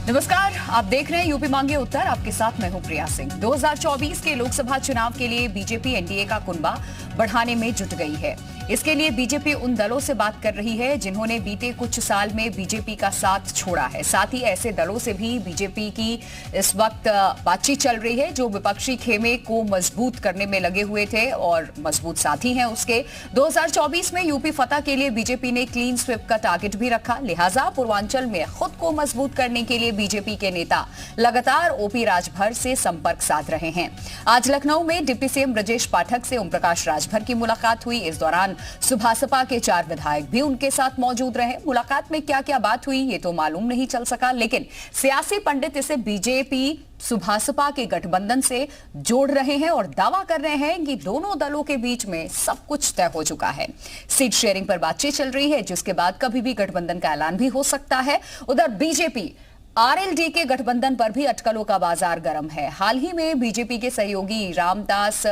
नमस्कार, आप देख रहे हैं यूपी मांगे उत्तर। आपके साथ मैं हूं प्रिया सिंह। 2024 के लोकसभा चुनाव के लिए बीजेपी एनडीए का कुनबा बढ़ाने में जुट गई है। इसके लिए बीजेपी उन दलों से बात कर रही है जिन्होंने बीते कुछ साल में बीजेपी का साथ छोड़ा है। साथ ही ऐसे दलों से भी बीजेपी की इस वक्त बातचीत चल रही है जो विपक्षी खेमे को मजबूत करने में लगे हुए थे और मजबूत साथी हैं उसके। 2024 में यूपी फतह के लिए बीजेपी ने क्लीन स्वीप का टारगेट भी रखा। लिहाजा पूर्वांचल में खुद को मजबूत करने के लिए बीजेपी के नेता लगातार ओपी राजभर से संपर्क साध रहे हैं। आज लखनऊ में डिप्टी सीएम ब्रजेश पाठक से ओम प्रकाश राजभर की मुलाकात हुई। इस दौरान सुभासपा के 4 विधायक भी उनके साथ मौजूद रहे। मुलाकात में क्या क्या बात हुई ये तो मालूम नहीं चल सका, लेकिन सियासी पंडित इसे बीजेपी सुभासपा के गठबंधन से जोड़ रहे हैं और दावा कर रहे हैं कि दोनों दलों के बीच में सब कुछ तय हो चुका है। सीट शेयरिंग पर बातचीत चल रही है जिसके बाद कभी भी गठबंधन का ऐलान भी हो सकता है। उधर बीजेपी आरएलडी के गठबंधन पर भी अटकलों का बाजार गर्म है। हाल ही में बीजेपी के सहयोगी रामदास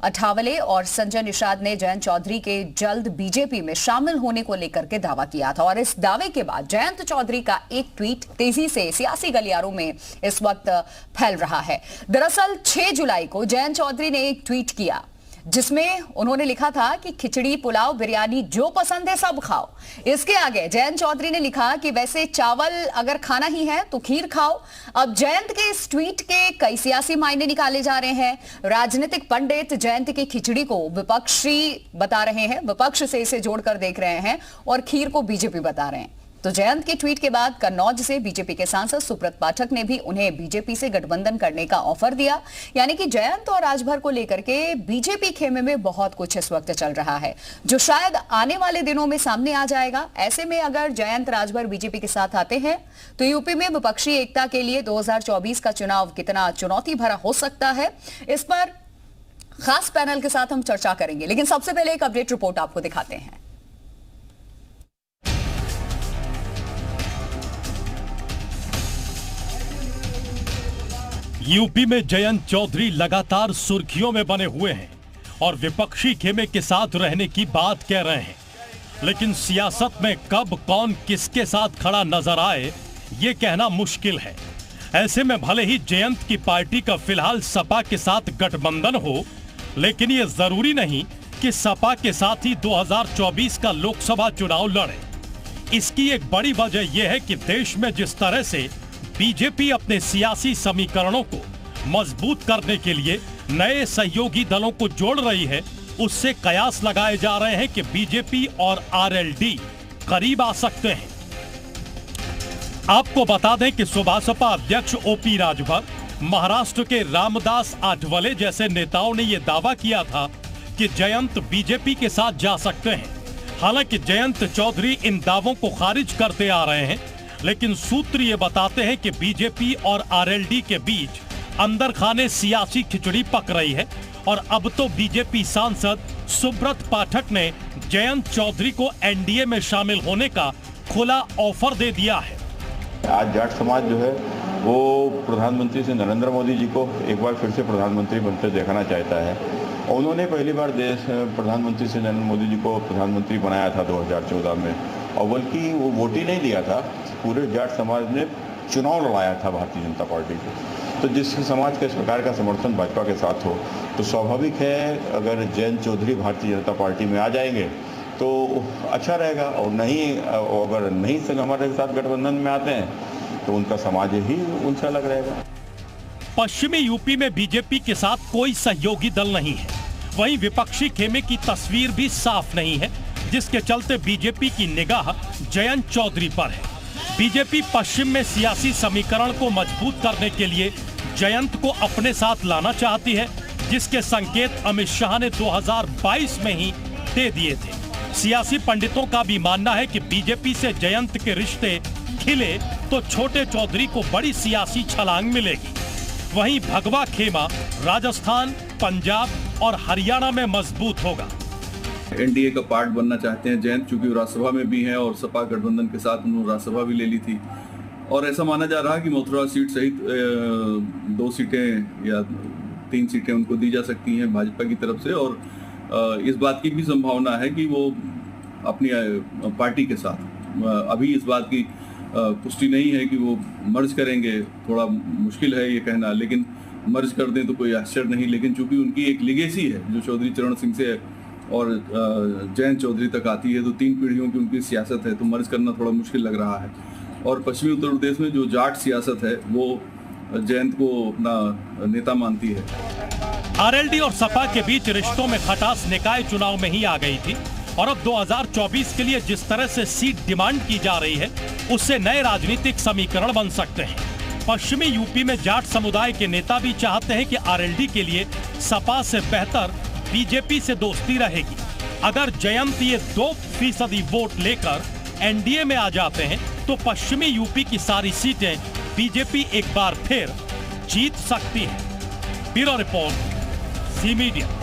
अठावले और संजय निषाद ने जयंत चौधरी के जल्द बीजेपी में शामिल होने को लेकर के दावा किया था और इस दावे के बाद जयंत चौधरी का एक ट्वीट तेजी से सियासी गलियारों में इस वक्त फैल रहा है। दरअसल 6 जुलाई को जयंत चौधरी ने एक ट्वीट किया जिसमें उन्होंने लिखा था कि खिचड़ी, पुलाव, बिरयानी जो पसंद है सब खाओ। इसके आगे जयंत चौधरी ने लिखा कि वैसे चावल अगर खाना ही है तो खीर खाओ। अब जयंत के इस ट्वीट के कई सियासी मायने निकाले जा रहे हैं। राजनीतिक पंडित जयंत की खिचड़ी को विपक्षी बता रहे हैं, विपक्ष से इसे जोड़कर देख रहे हैं और खीर को बीजेपी बता रहे हैं। तो जयंत के ट्वीट के बाद कन्नौज से बीजेपी के सांसद सुब्रत पाठक ने भी उन्हें बीजेपी से गठबंधन करने का ऑफर दिया। यानी कि जयंत और राजभर को लेकर के बीजेपी खेमे में बहुत कुछ इस वक्त चल रहा है जो शायद आने वाले दिनों में सामने आ जाएगा। ऐसे में अगर जयंत राजभर बीजेपी के साथ आते हैं तो यूपी में विपक्षी एकता के लिए 2024 का चुनाव कितना चुनौती भरा हो सकता है, इस पर खास पैनल के साथ हम चर्चा करेंगे। लेकिन सबसे पहले एक अपडेट रिपोर्ट आपको दिखाते हैं। यूपी में जयंत चौधरी लगातार सुर्खियों में बने हुए हैं और विपक्षी खेमे के साथ रहने की बात कह रहे हैं, लेकिन सियासत में कब कौन किसके साथ खड़ा नजर आए ये कहना मुश्किल है। ऐसे में भले ही जयंत की पार्टी का फिलहाल सपा के साथ गठबंधन हो, लेकिन ये जरूरी नहीं कि सपा के साथ ही 2024 का लोकसभा चुनाव लड़े। इसकी एक बड़ी वजह यह है कि देश में जिस तरह से बीजेपी अपने सियासी समीकरणों को मजबूत करने के लिए नए सहयोगी दलों को जोड़ रही है, उससे कयास लगाए जा रहे हैं कि बीजेपी और आरएलडी करीब आ सकते हैं। आपको बता दें कि सुभासपा अध्यक्ष ओपी राजभर, महाराष्ट्र के रामदास आठवले जैसे नेताओं ने यह दावा किया था कि जयंत बीजेपी के साथ जा सकते हैं। हालांकि जयंत चौधरी इन दावों को खारिज करते आ रहे हैं, लेकिन सूत्र ये बताते हैं कि बीजेपी और आरएलडी के बीच अंदर खाने सियासी खिचड़ी पक रही है और अब तो बीजेपी सांसद सुब्रत पाठक ने जयंत चौधरी को एनडीए में शामिल होने का खुला ऑफर दे दिया है। आज जाट समाज जो है वो प्रधानमंत्री से नरेंद्र मोदी जी को एक बार फिर से प्रधानमंत्री बनते देखना चाहता है। उन्होंने पहली बार प्रधानमंत्री से नरेंद्र मोदी जी को प्रधानमंत्री बनाया था 2014 में, और बल्कि वो वोट ही नहीं दिया था, पूरे जाट समाज ने चुनाव लड़ाया था भारतीय जनता पार्टी को। तो जिस समाज का इस प्रकार का समर्थन भाजपा के साथ हो तो स्वाभाविक है अगर जयंत चौधरी भारतीय जनता पार्टी में आ जाएंगे तो अच्छा रहेगा, और नहीं अगर नहीं संग हमारे साथ गठबंधन में आते हैं तो उनका समाज ही उनसे अलग रहेगा। पश्चिमी यूपी में बीजेपी के साथ कोई सहयोगी दल नहीं है, वहीं विपक्षी खेमे की तस्वीर भी साफ नहीं है, जिसके चलते बीजेपी की निगाह जयंत चौधरी पर है। बीजेपी पश्चिम में सियासी समीकरण को मजबूत करने के लिए जयंत को अपने साथ लाना चाहती है, जिसके संकेत अमित शाह ने 2022 में ही दे दिए थे। सियासी पंडितों का भी मानना है कि बीजेपी से जयंत के रिश्ते खिले तो छोटे चौधरी को बड़ी सियासी छलांग मिलेगी। वहीं भगवा खेमा राजस्थान, पंजाब और हरियाणा में मजबूत होगा। एनडीए का पार्ट बनना चाहते हैं जयंत, चूंकि राज्यसभा में भी हैं और सपा गठबंधन के साथ उन्होंने राज्यसभा भी ले ली थी, और ऐसा माना जा रहा है कि मथुरा सीट सहित 2 सीटें या 3 सीटें उनको दी जा सकती हैं भाजपा की तरफ से, और इस बात की भी संभावना है कि वो अपनी पार्टी के साथ अभी इस बात की पुष्टि नहीं है कि वो मर्ज करेंगे, थोड़ा मुश्किल है ये कहना, लेकिन मर्ज कर दें तो कोई आश्चर्य नहीं। लेकिन चूंकि उनकी एक लिगेसी है जो चौधरी चरण सिंह से और जयंत चौधरी तक आती है, तो 3 पीढ़ियों की उनकी सियासत है, तो मर्ज करना थोड़ा मुश्किल लग रहा है। और पश्चिमी उत्तर प्रदेश में जो जाट सियासत है वो जयंत को अपना नेता मानती है। आरएलडी और सपा के बीच रिश्तों में खटास निकाय चुनाव में ही आ गई थी और अब 2024 के लिए जिस तरह से सीट डिमांड की जा रही है उससे नए राजनीतिक समीकरण बन सकते हैं। पश्चिमी यूपी में जाट समुदाय के नेता भी चाहते हैं कि आरएलडी के लिए सपा से बेहतर बीजेपी से दोस्ती रहेगी। अगर जयंत ये 2% वोट लेकर एनडीए में आ जाते हैं तो पश्चिमी यूपी की सारी सीटें बीजेपी एक बार फिर जीत सकती है। ब्यूरो रिपोर्ट, जी मीडिया।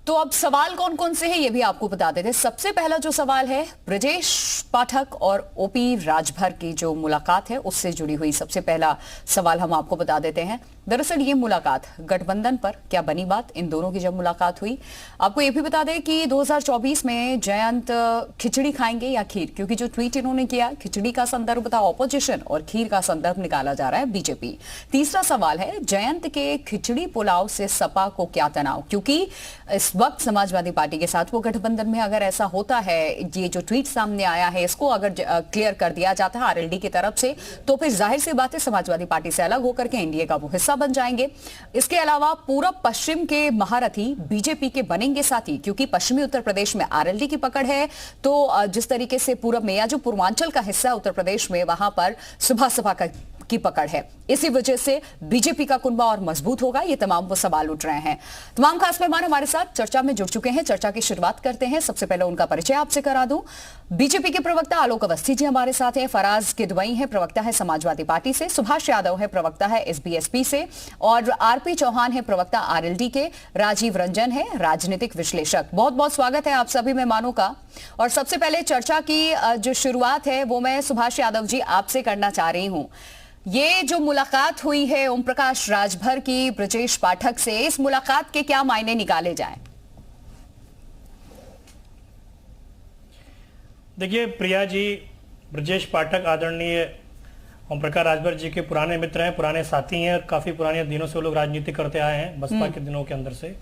तो अब सवाल कौन कौन से हैं ये भी आपको बता देते हैं। सबसे पहला जो सवाल है ब्रजेश पाठक और ओपी राजभर की जो मुलाकात है उससे जुड़ी हुई सबसे पहला सवाल हम आपको बता देते हैं। दरअसल ये मुलाकात गठबंधन पर क्या बनी बात, इन दोनों की जब मुलाकात हुई। आपको ये भी बता दें कि 2024 में जयंत खिचड़ी खाएंगे या खीर, क्योंकि जो ट्वीट इन्होंने किया खिचड़ी का संदर्भ था ऑपोजिशन और खीर का संदर्भ निकाला जा रहा है बीजेपी। तीसरा सवाल है जयंत के खिचड़ी पुलाव से सपा को क्या तनाव, क्योंकि इस वक्त समाजवादी पार्टी के साथ वो गठबंधन में अगर ऐसा होता है, ये जो ट्वीट सामने आया है इसको अगर क्लियर कर दिया जाता है आरएलडी की तरफ से, तो फिर जाहिर सी बात है समाजवादी पार्टी से अलग होकर के एनडीए का वो हिस्सा बन जाएंगे। इसके अलावा पूरब पश्चिम के महारथी बीजेपी के बनेंगे साथी, क्योंकि पश्चिमी उत्तर प्रदेश में आरएलडी की पकड़ है, तो जिस तरीके से पूरब में या जो पूर्वांचल का हिस्सा है उत्तर प्रदेश में वहां पर सपा की पकड़ है, इसी वजह से बीजेपी का कुनबा और मजबूत होगा। ये तमाम वो सवाल उठ रहे हैं। तमाम खास मेहमान हमारे साथ चर्चा में जुड़ चुके हैं। चर्चा की शुरुआत करते हैं। सबसे पहले उनका परिचय आपसे करा दूं। बीजेपी के प्रवक्ता आलोक अवस्थी जी हमारे साथ हैं। फराज किदवई है, प्रवक्ता है समाजवादी पार्टी से। सुभाष यादव है, प्रवक्ता है एसबीएसपी से। और आरपी चौहान है, प्रवक्ता आरएलडी के। राजीव रंजन है, राजनीतिक विश्लेषक। बहुत बहुत स्वागत है आप सभी मेहमानों का। और सबसे पहले चर्चा की जो शुरुआत है वो मैं सुभाष यादव जी आपसे करना चाह रही हूं। ये जो मुलाकात हुई है ओम प्रकाश राजभर की ब्रजेश पाठक से, इस मुलाकात के क्या मायने निकाले जाएं? देखिए प्रिया जी, ब्रजेश पाठक आदरणीय ओम प्रकाश राजभर जी के पुराने मित्र हैं, पुराने साथी हैं। काफी पुराने दिनों से वो लोग राजनीति करते आए हैं बसपा के दिनों के अंदर से।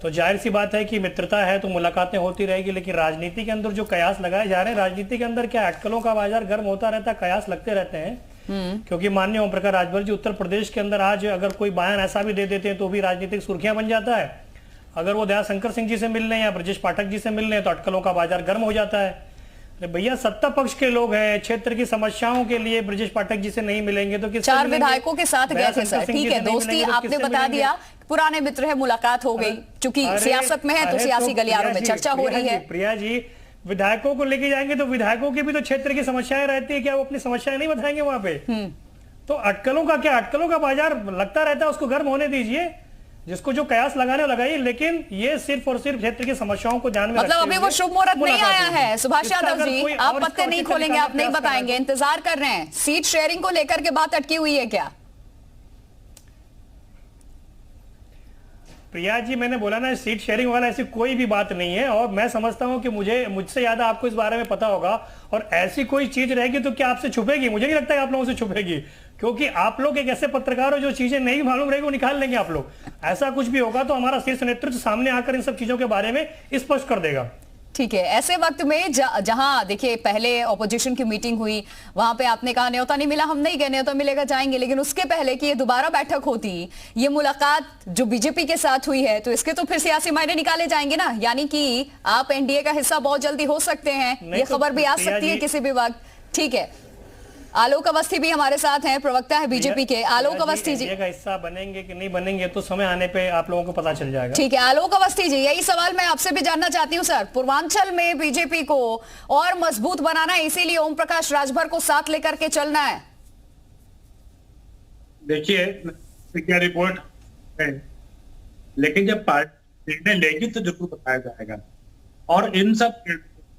तो जाहिर सी बात है कि मित्रता है तो मुलाकातें होती रहेगी, लेकिन राजनीति के अंदर जो कयास लगाए जा रहे हैं, राजनीति के अंदर क्या अटकलों का बाजार गर्म होता रहता है, कयास लगते रहते हैं। क्योंकि माननीय ओम प्रकाश राजभर जी उत्तर प्रदेश के अंदर आज अगर कोई बयान ऐसा भी दे देते हैं तो भी राजनीतिक सुर्खियां बन जाता है। अगर वो दयाशंकर सिंह जी से मिल रहे हैं या ब्रजेश पाठक जी से मिल रहे हैं तो अटकलों का बाजार गर्म हो जाता है। अरे भैया, सत्ता पक्ष के लोग हैं, क्षेत्र की समस्याओं के लिए ब्रजेश पाठक जी से नहीं मिलेंगे तो किससे 4 विधायकों के साथ गए थे सर, ठीक है, दोस्ती आपने बता दिया, पुराने मित्र है, मुलाकात हो गई। चूंकि सियासत में है तो सियासी गलियारों में चर्चा हो रही है। प्रिया जी, विधायकों को लेके जाएंगे तो विधायकों की भी तो क्षेत्र की समस्याएं रहती है, क्या वो अपनी समस्याएं नहीं बताएंगे वहां पे? तो अटकलों का क्या, अटकलों का बाजार लगता रहता है, उसको गर्म होने दीजिए, जिसको जो कयास लगाने लगाइए, लेकिन ये सिर्फ और सिर्फ क्षेत्र की समस्याओं को ध्यान में मतलब अभी वो शुभ मुहूर्त नहीं आया है। सुभाष यादव जी, आप पत्ते नहीं खोलेंगे, आप नहीं बताएंगे, इंतजार कर रहे हैं। सीट शेयरिंग को लेकर के बात अटकी हुई है क्या? प्रिया जी, मैंने बोला ना, सीट शेयरिंग वाला ऐसी कोई भी बात नहीं है। और मैं समझता हूं कि मुझसे ज्यादा आपको इस बारे में पता होगा, और ऐसी कोई चीज रहेगी तो क्या आपसे छुपेगी? मुझे नहीं लगता है आप लोगों से छुपेगी, क्योंकि आप लोग एक ऐसे पत्रकार हो जो चीजें नहीं मालूम रहेगी वो निकाल लेंगे आप लोग। ऐसा कुछ भी होगा तो हमारा शीर्ष नेतृत्व सामने आकर इन सब चीजों के बारे में स्पष्ट कर देगा। ठीक है, ऐसे वक्त में जहां देखिए पहले ऑपोजिशन की मीटिंग हुई, वहां पे आपने कहा न्योता नहीं मिला, हम नहीं गए, न्योता मिलेगा जाएंगे, लेकिन उसके पहले कि ये दोबारा बैठक होती, ये मुलाकात जो बीजेपी के साथ हुई है, तो इसके तो फिर सियासी मायने निकाले जाएंगे ना, यानी कि आप एनडीए का हिस्सा बहुत जल्दी हो सकते हैं, ये खबर भी आ सकती है किसी भी वक्त। ठीक है, आलोक अवस्थी भी हमारे साथ हैं, प्रवक्ता है बीजेपी के। आलोक अवस्थी जी, का हिस्सा बनेंगे कि नहीं बनेंगे तो समय आने पे आप लोगों को पता चल जाएगा। ठीक है, आलोक अवस्थी जी, यही सवाल मैं आपसे भी जानना चाहती हूँ सर। पूर्वांचल में बीजेपी को और मजबूत बनाना है, इसीलिए ओम प्रकाश राजभर को साथ लेकर के चलना है। देखिए, क्या रिपोर्ट है, लेकिन जब पार्टी निर्णय लेगी तो जरूर बताया जाएगा। और इन सब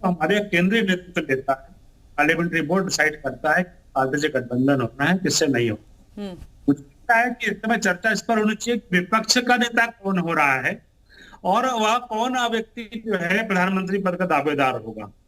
हमारे केंद्रीय नेतृत्व लेता है, पार्लियामेंट्री बोर्ड डिसाइड करता है आगे से गठबंधन होना है किससे नहीं हो। मुझे लगता है कि इस समय चर्चा इस पर होनी चाहिए विपक्ष का नेता कौन हो रहा है और वह कौन व्यक्ति जो है प्रधानमंत्री पद का दावेदार होगा।